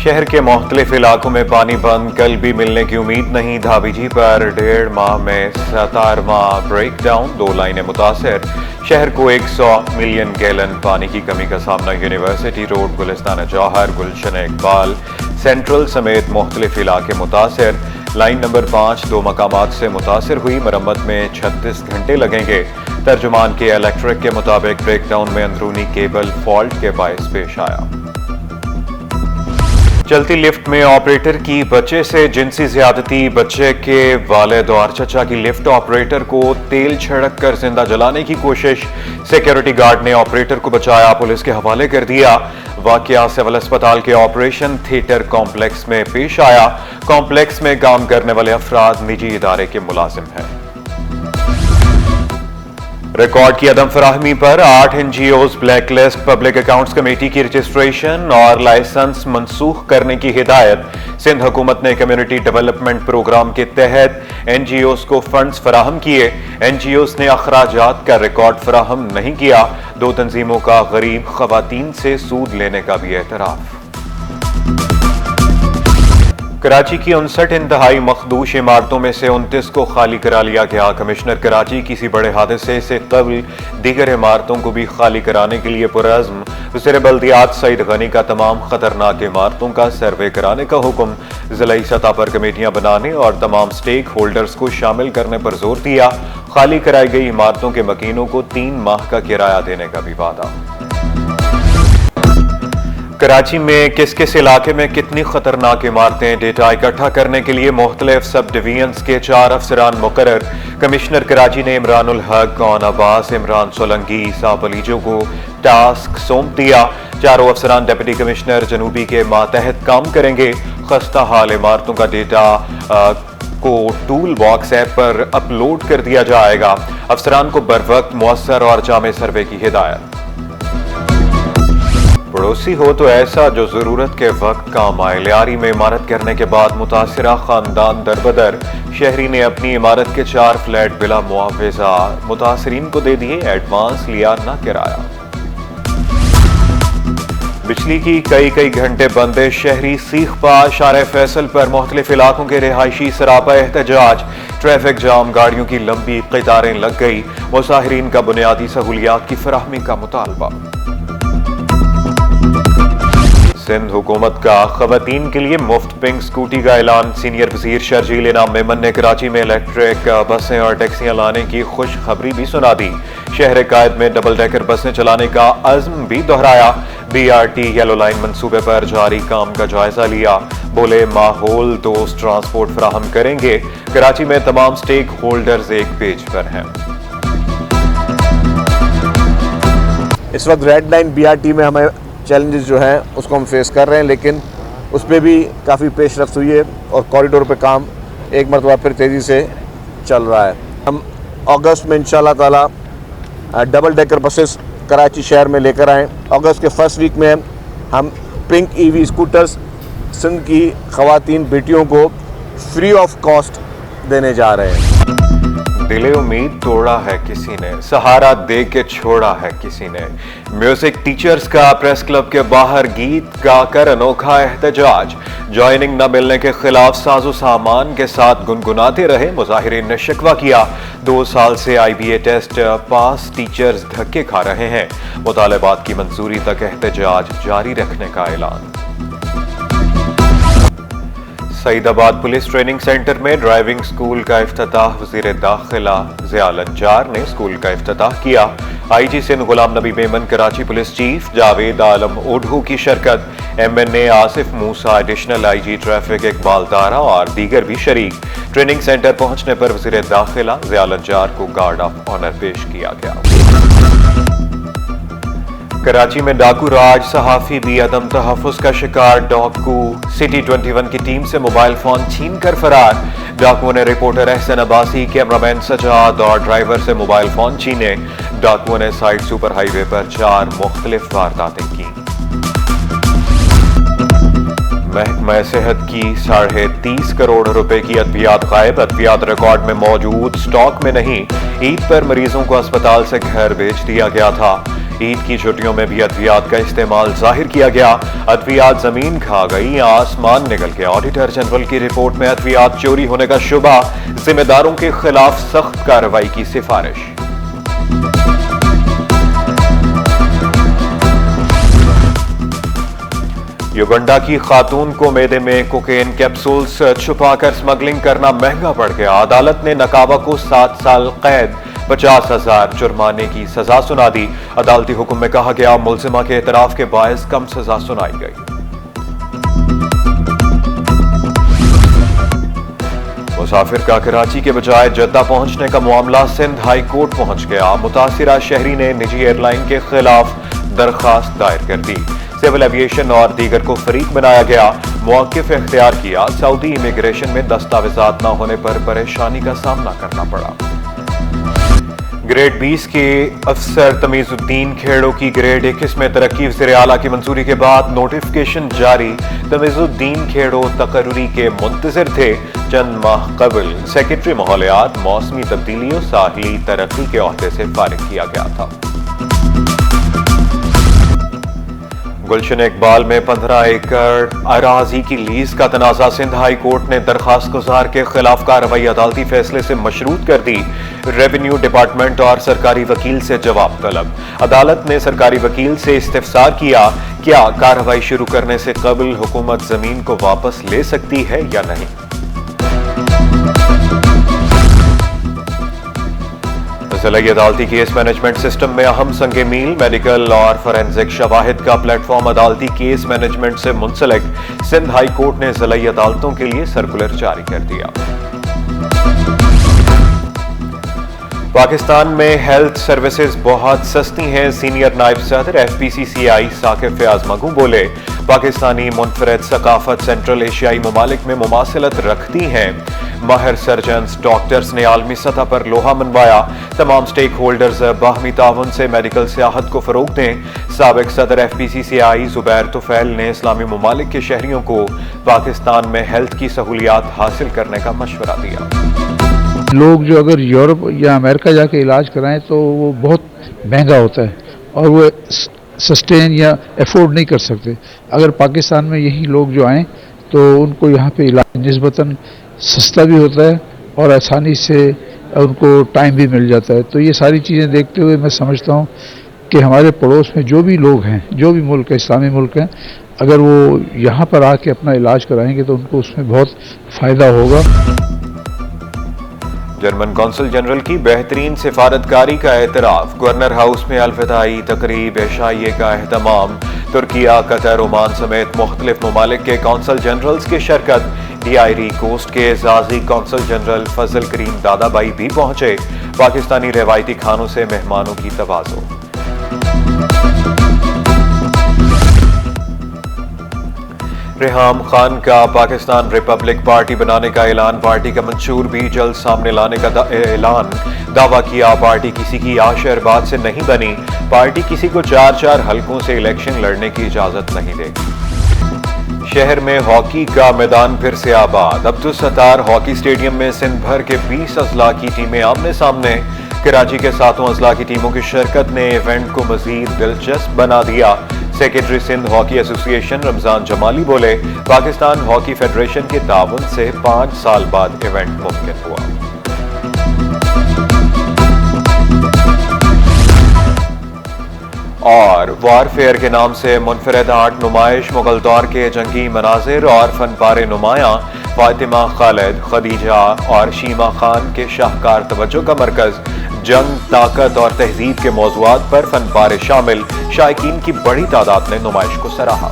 شہر کے مختلف علاقوں میں پانی بند، کل بھی ملنے کی امید نہیں۔ دھابی جی پر 1.5 ماہ میں 17واں بریک ڈاؤن، 2 لائنیں متاثر۔ شہر کو 100 ملین گیلن پانی کی کمی کا سامنا۔ یونیورسٹی روڈ، گلستان جوہر، گلشن اقبال سینٹرل سمیت مختلف علاقے متاثر۔ لائن نمبر 5 2 مقامات سے متاثر ہوئی، مرمت میں 36 گھنٹے لگیں گے۔ ترجمان کے الیکٹرک کے مطابق بریک ڈاؤن میں اندرونی کیبل فالٹ کے باعث پیش آیا۔ چلتی لفٹ میں آپریٹر کی بچے سے جنسی زیادتی، بچے کے والد اور چچا کی لفٹ آپریٹر کو تیل چھڑک کر زندہ جلانے کی کوشش، سیکیورٹی گارڈ نے آپریٹر کو بچایا، پولیس کے حوالے کر دیا۔ واقعہ سول اسپتال کے آپریشن تھیٹر کمپلیکس میں پیش آیا۔ کمپلیکس میں کام کرنے والے افراد نجی ادارے کے ملازم ہیں۔ ریکارڈ کی عدم فراہمی پر 8 NGOs black list, public accounts committee کی رجسٹریشن اور لائسنس منسوخ کرنے کی ہدایت۔ سندھ حکومت نے کمیونٹی ڈیولپمنٹ پروگرام کے تحت NGOs کو فنڈز فراہم کیے، NGOs نے اخراجات کا ریکارڈ فراہم نہیں کیا۔ 2 تنظیموں کا غریب خواتین سے سود لینے کا بھی اعتراف۔ کراچی کی 59 انتہائی مخدوش عمارتوں میں سے 29 کو خالی کرا لیا گیا۔ کمشنر کراچی کسی بڑے حادثے سے قبل دیگر عمارتوں کو بھی خالی کرانے کے لیے پرعزم۔ وزیر بلدیات سعید غنی کا تمام خطرناک عمارتوں کا سروے کرانے کا حکم، ضلعی سطح پر کمیٹیاں بنانے اور تمام سٹیک ہولڈرز کو شامل کرنے پر زور دیا۔ خالی کرائی گئی عمارتوں کے مکینوں کو 3 ماہ کا کرایہ دینے کا بھی وعدہ۔ کراچی میں کس علاقے میں کتنی خطرناک عمارتیں، ڈیٹا اکٹھا کرنے کے لیے مختلف سب ڈویژنز کے 4 افسران مقرر۔ کمشنر کراچی نے عمران الحق، کون عباس، عمران سولنگی، عیسیٰ علیجو کو ٹاسک سونپ دیا۔ 4 افسران ڈپٹی کمشنر جنوبی کے ماتحت کام کریں گے۔ خستہ حال عمارتوں کا ڈیٹا کو ٹول باکس ایپ پر اپلوڈ کر دیا جائے گا۔ افسران کو بروقت مؤثر اور جامع سروے کی ہدایت۔ پڑوسی ہو تو ایسا جو ضرورت کے وقت کام آئے، لیاری میں عمارت گرنے کے بعد متاثرہ خاندان دربدر۔ شہری نے اپنی عمارت کے 4 فلیٹ بلا معاوضہ متاثرین کو دے دیے، ایڈوانس لیا نہ کرایہ۔ بجلی کی کئی گھنٹے بندش، شہری سیخ پا، شارع فیصل پر مختلف علاقوں کے رہائشی سراپا احتجاج، ٹریفک جام، گاڑیوں کی لمبی قطاریں لگ گئی، مظاہرین کا بنیادی سہولیات کی فراہمی کا مطالبہ۔ سندھ حکومت کا خواتین کے لیے مفت پنک سکوٹی کا اعلان، سینئر وزیر شرجیل انعام میمن نے کراچی میں الیکٹرک بسیں اور ٹیکسیاں لانے کی خوش خبری بھی سنا دی۔ شہر قائد میں ڈبل ڈیکر بسیں چلانے کا عزم بھی دہرایا۔ BRT یلو لائن منصوبے پر جاری کام کا جائزہ لیا، بولے ماحول دوست ٹرانسپورٹ فراہم کریں گے۔ کراچی میں تمام سٹیک ہولڈرز ایک پیج پر ہیں۔ اس وقت ریڈ لائن BRT میں ہمیں چیلنجز جو ہیں اس کو ہم فیس کر رہے ہیں، لیکن اس پہ بھی کافی پیش رفت ہوئی ہے اور کوریڈور پہ کام ایک مرتبہ پھر تیزی سے چل رہا ہے۔ ہم اگست میں انشاءاللہ تعالی ڈبل ڈیکر بسز کراچی شہر میں لے کر آئیں۔ اگست کے فرسٹ ویک میں ہم پنک EV اسکوٹرز سندھ کی خواتین بیٹیوں کو فری آف کاسٹ دینے جا رہے ہیں۔ دل امید توڑا ہے کسی نے، سہارا دے کے چھوڑا ہے کسی نے۔ میوزک ٹیچرز کا پریس کلب کے باہر گیت گا کر انوکھا احتجاج، جوائننگ نہ ملنے کے خلاف ساز و سامان کے ساتھ گنگناتے رہے، مظاہرین نے شکوہ کیا۔ 2 سال سے IBA ٹیسٹ پاس ٹیچرز دھکے کھا رہے ہیں، مطالبات کی منظوری تک احتجاج جاری رکھنے کا اعلان۔ سعید آباد پولیس ٹریننگ سینٹر میں ڈرائیونگ سکول کا افتتاح، وزیر داخلہ ضیاء النجار نے سکول کا افتتاح کیا۔ IG سندھ غلام نبی میمن، کراچی پولیس چیف جاوید عالم اوڈھو کی شرکت، MNA آصف موسیٰ، ایڈیشنل IG ٹریفک اقبال دارا اور دیگر بھی شریک۔ ٹریننگ سینٹر پہنچنے پر وزیر داخلہ ضیاء النجار کو گارڈ آف آنر پیش کیا گیا۔ کراچی میں ڈاکو راج، صحافی بھی عدم تحفظ کا شکار، ڈاکو سٹی 21 کی ٹیم سے موبائل فون چھین کر فرار۔ ڈاکوؤں نے رپورٹر احسن عباسی، کیمرامین سجاد اور ڈرائیور سے موبائل فون چھینے۔ ڈاکوؤں نے سائٹ سپر ہائی وے پر 4 مختلف وارداتیں کی۔ محکمہ صحت کی 30.5 کروڑ روپے کی ادویات غائب، ادویات ریکارڈ میں موجود، سٹاک میں نہیں۔ عید پر مریضوں کو اسپتال سے گھر بھیج دیا گیا تھا۔ عید کی چھٹیوں میں بھی ادویات کا استعمال ظاہر کیا گیا. ادویات زمین کھا گئی، آسمان نکل گیا. آڈیٹر جنرل کی رپورٹ میں ادویات چوری ہونے کا شبہ، ذمہ داروں کے خلاف سخت کارروائی کی سفارش. یوگنڈا کی خاتون کو معدے میں کوکین کیپسولز چھپا کر اسمگلنگ کرنا مہنگا پڑ گیا. عدالت نے نقابہ کو 7 سال قید 50,000 جرمانے کی سزا سنا دی. عدالتی حکم میں کہا گیا ملزمہ کے اعتراف کے باعث کم سزا سنائی گئی. مسافر کا کراچی کے بجائے جدہ پہنچنے کا معاملہ سندھ ہائی کورٹ پہنچ گیا. متاثرہ شہری نے نجی ایئر لائن کے خلاف درخواست دائر کر دی. سول ایویشن اور دیگر کو فریق بنایا گیا. موقف اختیار کیا. سعودی امیگریشن میں دستاویزات نہ ہونے پر پریشانی کا سامنا کرنا پڑا. گریڈ 20 کے افسر تمیز الدین کھیڑو کی گریڈ 21 میں ترقی وزیر اعلیٰ کی منظوری کے بعد نوٹیفکیشن جاری. تمیز الدین کھیڑو تقرری کے منتظر تھے. چند ماہ قبل سیکرٹری ماحولیات، موسمی تبدیلیوں، ساحلی ترقی کے عہدے سے فارغ کیا گیا تھا. گلشن اقبال میں 15 ایکڑ اراضی کی لیز کا تنازع. سندھ ہائی کورٹ نے درخواست گزار کے خلاف کارروائی عدالتی فیصلے سے مشروط کر دی. ریونیو ڈپارٹمنٹ اور سرکاری وکیل سے جواب طلب. عدالت نے سرکاری وکیل سے استفسار کیا، کیا کارروائی شروع کرنے سے قبل حکومت زمین کو واپس لے سکتی ہے یا نہیں. ضلعی عدالتی کیس مینجمنٹ سسٹم میں اہم سنگ میل. میڈیکل اور فورینزک شواہد کا پلیٹ فارم عدالتی کیس مینجمنٹ سے منسلک. سندھ ہائی کورٹ نے ضلعی عدالتوں کے لیے سرکولر جاری کر دیا. پاکستان میں ہیلتھ سروسز بہت سستی ہیں. سینئر نائب صدر FPCCI ثاقب فیاض مگو بولے پاکستانی منفرد ثقافت سینٹرل ایشیائی ممالک میں مماثلت رکھتی ہیں. ماہر سرجنز ڈاکٹرز نے عالمی سطح پر لوہا منوایا. تمام سٹیک ہولڈرز باہمی تعاون سے میڈیکل سیاحت کو فروغ دیں. سابق صدر FPCCI زبیر طفیل نے اسلامی ممالک کے شہریوں کو پاکستان میں ہیلتھ کی سہولیات حاصل کرنے کا مشورہ دیا. لوگ جو اگر یورپ یا امریکہ جا کے علاج کرائیں تو وہ بہت مہنگا ہوتا ہے اور وہ سسٹین یا افورڈ نہیں کر سکتے. اگر پاکستان میں یہی لوگ جو آئیں تو ان کو یہاں پہ علاج نسبتاً سستا بھی ہوتا ہے اور آسانی سے ان کو ٹائم بھی مل جاتا ہے. تو یہ ساری چیزیں دیکھتے ہوئے میں سمجھتا ہوں کہ ہمارے پڑوس میں جو بھی لوگ ہیں، جو بھی ملک ہے، اسلامی ملک ہیں، اگر وہ یہاں پر آ کے اپنا علاج کرائیں گے تو ان کو اس میں بہت فائدہ ہوگا. جرمن قونصل جنرل کی بہترین سفارتکاری کا اعتراف. گورنر ہاؤس میں الوداعی تقریب عشائیے کا اہتمام. ترکیہ، قطر، عمان سمیت مختلف ممالک کے قونصل جنرلز کی شرکت. ڈی آئیوری کوسٹ کے اعزازی قونصل جنرل فضل کریم دادا بائی بھی پہنچے. پاکستانی روایتی کھانوں سے مہمانوں کی تواضع. ریحام خان کا پاکستان ریپبلک پارٹی بنانے کا اعلان. پارٹی کا منشور بھی جلد سامنے لانے کا اعلان. دعویٰ کیا پارٹی کسی کی آش اربات سے نہیں بنی. پارٹی کسی کو 4 حلقوں سے الیکشن لڑنے کی اجازت نہیں دے گی. شہر میں ہاکی کا میدان پھر سے آباد. عبدالستار ہاکی اسٹیڈیم میں سندھ بھر کے 20 اضلاع کی ٹیمیں آمنے سامنے. کراچی کے 7 اضلاع کی ٹیموں کی شرکت نے ایونٹ کو مزید دلچسپ بنا دیا. سیکرٹری سندھ ہاکی ایسوسی ایشن رمضان جمالی بولے پاکستان ہاکی فیڈریشن کے تعاون سے 5 سال بعد ایونٹ ممکن ہوا. اور وار فیئر کے نام سے منفرد آرٹ نمائش. مغل دور کے جنگی مناظر اور فن پارے نمایاں. فاطمہ خالد، خدیجہ اور شیما خان کے شاہکار توجہ کا مرکز. جنگ، طاقت اور تہذیب کے موضوعات پر فن پارے شامل. شائقین کی بڑی تعداد نے نمائش کو سراہا.